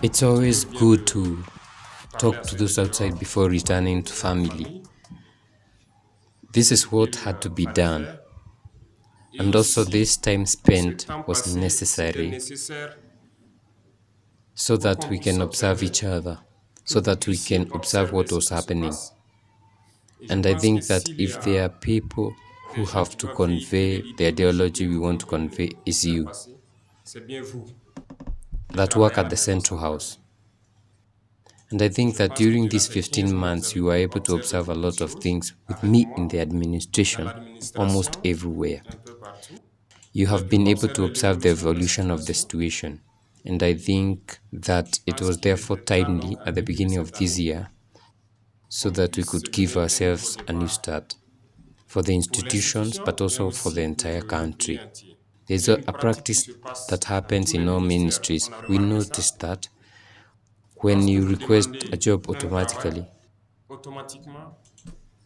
It's always good to talk to those outside before returning to family. This is what had to be done. And also this time spent was necessary so that we can observe each other, so that we can observe what was happening. And I think that if there are people who have to convey the ideology we want to convey, is you, that work at the Central House. And I think that during these 15 months, you were able to observe a lot of things with me in the administration, almost everywhere. You have been able to observe the evolution of the situation. And I think that it was therefore timely at the beginning of this year so that we could give ourselves a new start for the institutions, but also for the entire country. There's a practice that happens in all ministries. We noticed that when you request a job automatically,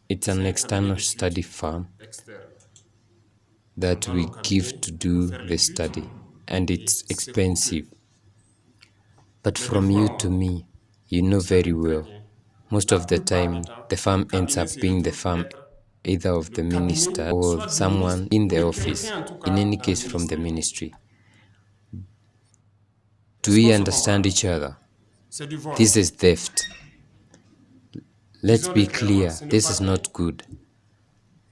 it's an external study firm that we give to do the study, and it's expensive. But from you to me, you know very well, most of the time the firm ends up being the firm either of the minister or someone in the office, in any case from the ministry. Do we understand each other? This is theft. Let's be clear, this is not good.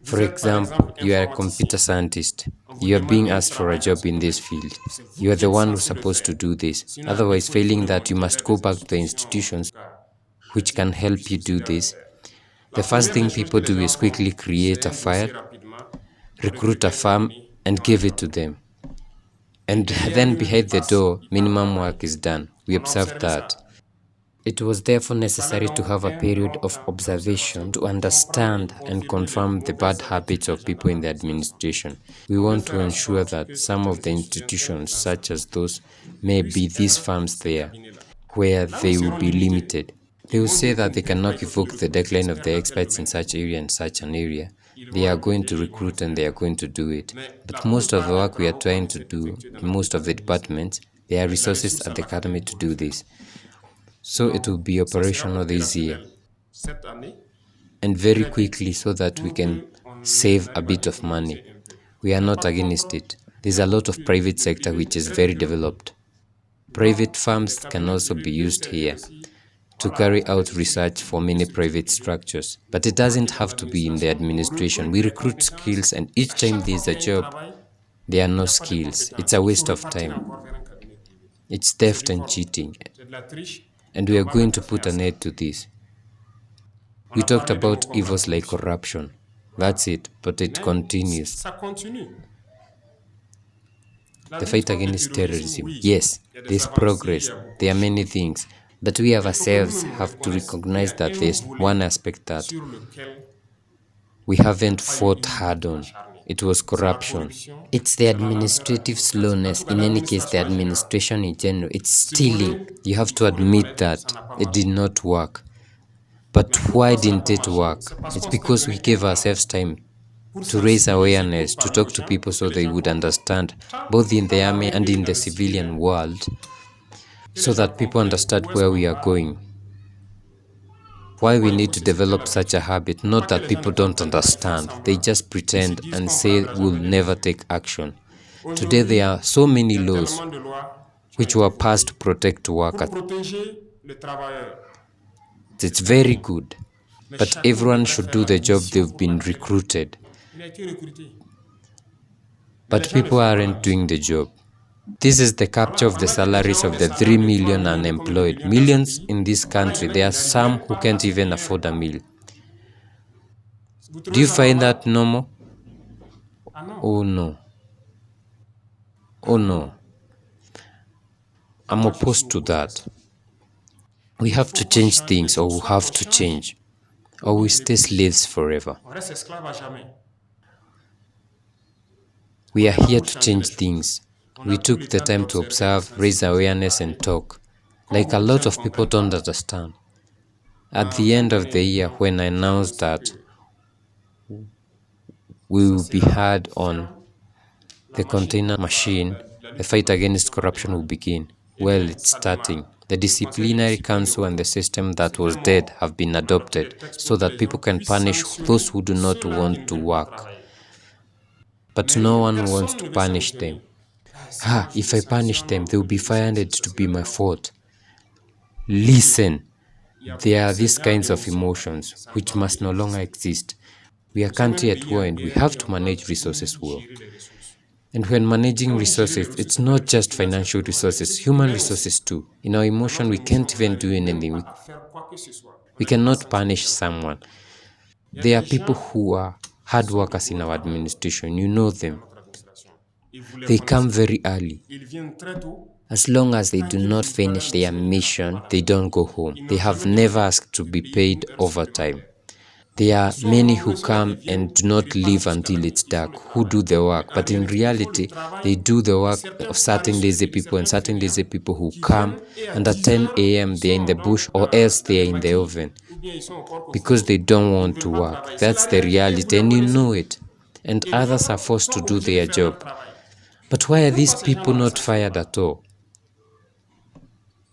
For example, you are a computer scientist. You are being asked for a job in this field. You are the one who's supposed to do this. Otherwise, failing that, you must go back to the institutions which can help you do this. The first thing people do is quickly create a file, recruit a firm, and give it to them. And then behind the door, minimum work is done. We observed that. It was therefore necessary to have a period of observation to understand and confirm the bad habits of people in the administration. We want to ensure that some of the institutions, such as those, may be these firms there, where they will be limited. They will say that they cannot evoke the decline of the experts in such area and such an area. They are going to recruit and they are going to do it. But most of the work we are trying to do in most of the departments, there are resources at the academy to do this. So it will be operational this year, and very quickly, so that we can save a bit of money. We are not against it. There's a lot of private sector which is very developed. Private firms can also be used here to carry out research for many private structures. But it doesn't have to be in the administration. We recruit skills, and each time there's a job, there are no skills. It's a waste of time. It's theft and cheating. And we are going to put an end to this. We talked about evils like corruption. That's it, but it continues. The fight against terrorism. Yes, there's progress. There are many things. But we ourselves have to recognize that there's one aspect that we haven't fought hard on. It was corruption. It's the administrative slowness. In any case, the administration in general, it's stealing. You have to admit that it did not work. But why didn't it work? It's because we gave ourselves time to raise awareness, to talk to people so they would understand, both in the army and in the civilian world, so that people understand where we are going. Why we need to develop such a habit, not that people don't understand. They just pretend and say we'll never take action. Today there are so many laws which were passed to protect workers. It's very good, but everyone should do the job they've been recruited. But people aren't doing the job. This is the capture of the salaries of the 3 million unemployed. Millions in this country. There are some who can't even afford a meal. Do you find that normal? Oh no. Oh no. I'm opposed to that. We have to change things, or we have to change, or we stay slaves forever. We are here to change things. We took the time to observe, raise awareness, and talk. Like a lot of people don't understand. At the end of the year, when I announced that we will be hard on the container machine, the fight against corruption will begin. Well, it's starting. The disciplinary council and the system that was dead have been adopted so that people can punish those who do not want to work. But no one wants to punish them. If I punish them, they will be fired and it will be my fault. Listen, there are these kinds of emotions which must no longer exist. We are a country at war and we have to manage resources well. And when managing resources, it's not just financial resources, human resources too. In our emotion, we can't even do anything. We cannot punish someone. There are people who are hard workers in our administration. You know them. They come very early. As long as they do not finish their mission, they don't go home. They have never asked to be paid overtime. There are many who come and do not leave until it's dark, who do the work. But in reality, they do the work of certain lazy people and certain lazy people who come and at 10 a.m. they're in the bush or else they're in the oven because they don't want to work. That's the reality and you know it. And others are forced to do their job. But why are these people not fired at all?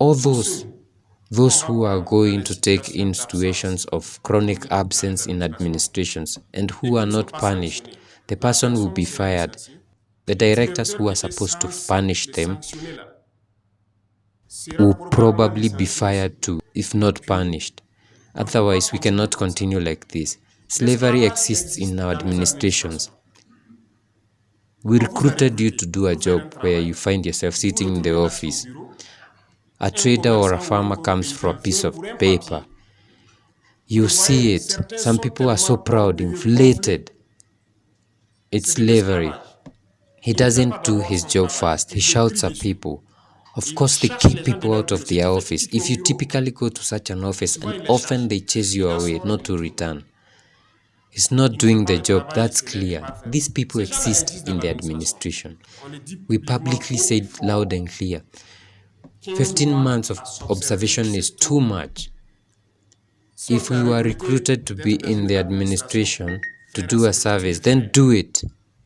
All those who are going to take in situations of chronic absence in administrations and who are not punished, the person will be fired. The directors who are supposed to punish them will probably be fired too, if not punished. Otherwise, we cannot continue like this. Slavery exists in our administrations. We recruited you to do a job where you find yourself sitting in the office. A trader or a farmer comes for a piece of paper. You see it. Some people are so proud, inflated. It's slavery. He doesn't do his job fast. He shouts at people. Of course, they keep people out of their office. If you typically go to such an office, and often they chase you away, not to return. He's not doing the job, that's clear. These people exist in the administration. We publicly say it loud and clear. 15 months of observation is too much. If we were recruited to be in the administration to do a service, then do it.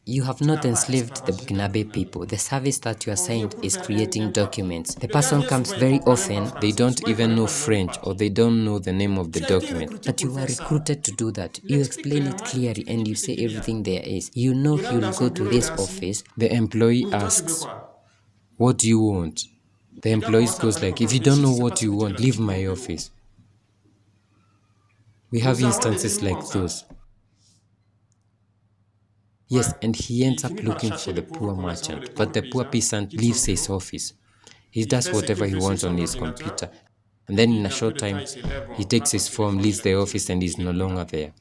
You have not enslaved the Burkinabe people. The service that you are assigned is creating documents. The person comes very often, They don't even know French or they don't know the name of the document. but you were recruited to do that. You explain it clearly and you say everything there is. You know he will go to this office. The employee asks, "What do you want?" The employee goes like, "If you don't know what you want, leave my office." We have instances like those. Yes, and he ends up looking for the poor merchant, but the poor peasant leaves his office. He does whatever he wants on his computer, and then in a short time, he takes his form, leaves the office, and is no longer there.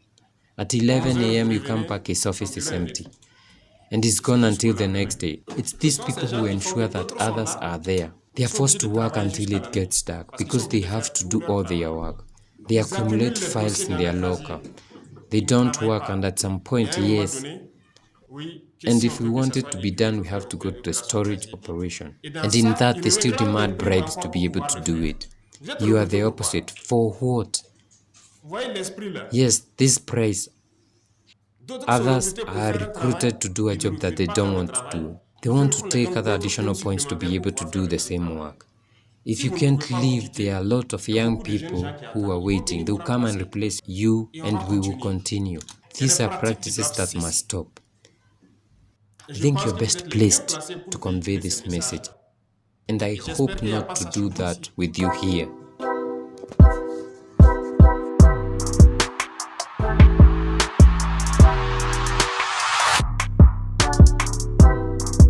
At 11 a.m. you come back, his office is empty, and he's gone until the next day. It's these people who ensure that others are there. They are forced to work until it gets dark because they have to do all their work. They accumulate files in their locker. They don't work, and at some point, yes. And if we want it to be done, we have to go to the storage operation. And in that, they still demand bribes to be able to do it. You are the opposite. For what? Yes, this price. Others are recruited to do a job that they don't want to do. They want to take other additional points to be able to do the same work. If you can't leave, there are a lot of young people who are waiting. They'll come and replace you and we will continue. These are practices that must stop. I think you're best placed to convey this message, and I hope not to do that with you here.